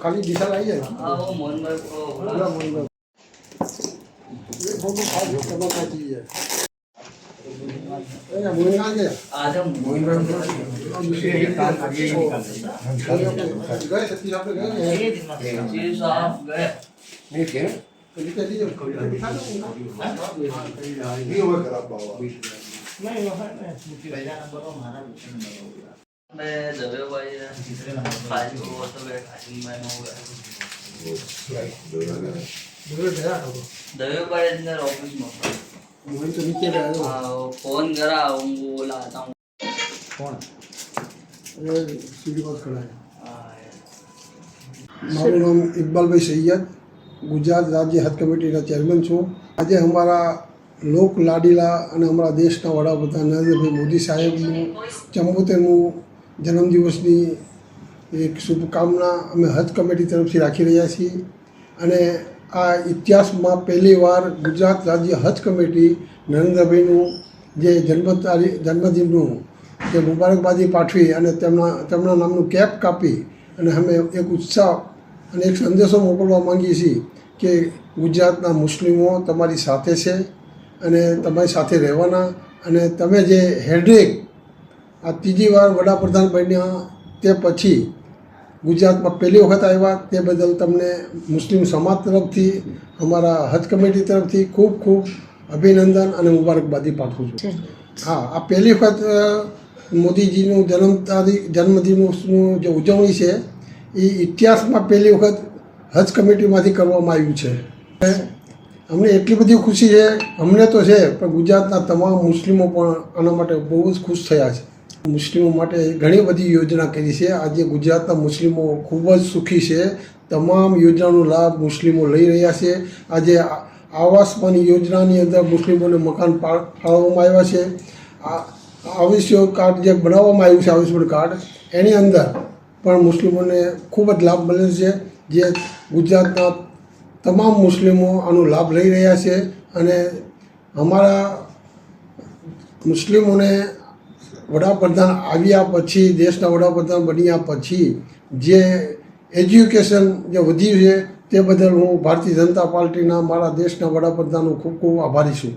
खाली दिशा लाई है। हाँ वो मोहन भाई को पूरा मोहन भाई ये फोटो खाली करना चाहिए। ए मोहन आ गया। आजा मोहन भाई गए सती साहब गए जी साहब गए नहीं क्या कभी चली जाओ दिखा दो नहीं हुआ खराब बाबा नहीं वो है ना पहला नंबर वो हमारा मैं दबे भाई खाली वो तो गए खाली मैं हो गया दूर गया तो दबे भाई अंदर ऑफिस में मोहन तो नीचे गया तो फोन करा वो लाता हूँ कौन ये सीधी बात खड़ा है हाँ, મારું નામ ઇકબાલભાઈ સૈયદ ગુજરાત રાજ્ય હજ કમિટીના ચેરમેન છું। આજે અમારા લોક લાડીલા અને અમારા દેશના વડાપ્રધાન નરેન્દ્રભાઈ મોદી સાહેબનું 74મું જન્મદિવસની એક શુભકામના અમે હજ કમિટી તરફથી રાખી રહ્યા છીએ અને આ ઇતિહાસમાં પહેલીવાર ગુજરાત રાજ્ય હજ કમિટી નરેન્દ્રભાઈનું જે જન્મદિનનું જે મુબારકબાદી પાઠવી અને તેમના નામનું કેપ કાપી અને અમે એક ઉત્સાહ અને એક સંદેશો મોકલવા માંગીએ છીએ કે ગુજરાતના મુસ્લિમો તમારી સાથે છે અને તમારી સાથે રહેવાના અને તમે જે હેડ્રિક આ ત્રીજી વાર વડાપ્રધાન બન્યા તે પછી ગુજરાતમાં પહેલી વખત આવ્યા તે બદલ તમને મુસ્લિમ સમાજ તરફથી અમારા હજ કમિટી તરફથી ખૂબ ખૂબ અભિનંદન અને મુબારકબાદી પાઠવું છું। હા આ પહેલી વખત મોદીજીનું જન્મદિવસનું જે ઉજવણી છે એ ઇતિહાસમાં પહેલી વખત હજ કમિટીમાંથી કરવામાં આવ્યું છે। અમને એટલી બધી ખુશી છે અમને તો છે પણ ગુજરાતના તમામ મુસ્લિમો પણ આના માટે બહુ જ ખુશ થયા છે। મુસ્લિમો માટે ઘણી બધી યોજના કરી છે। આજે ગુજરાતના મુસ્લિમો ખૂબ જ સુખી છે। તમામ યોજનાનો લાભ મુસ્લિમો લઈ રહ્યા છે। આજે આવાસમાન યોજનાની અંદર મુસ્લિમોને મકાન ફાળવવામાં આવ્યા છે। આયુષ્માન કાર્ડ જે બનાવવામાં આવ્યું છે આયુષ્માન કાર્ડ એની અંદર પણ મુસ્લિમોને ખૂબ જ લાભ મળે છે જે ગુજરાતના તમામ મુસ્લિમો આનો લાભ લઈ રહ્યા છે અને અમારા મુસ્લિમોને વડાપ્રધાન આવ્યા પછી દેશના વડાપ્રધાન બન્યા પછી જે એજ્યુકેશન જે વધ્યું છે તે બદલ હું ભારતીય જનતા પાર્ટીના મારા દેશના વડાપ્રધાનનો ખૂબ ખૂબ આભારી છું।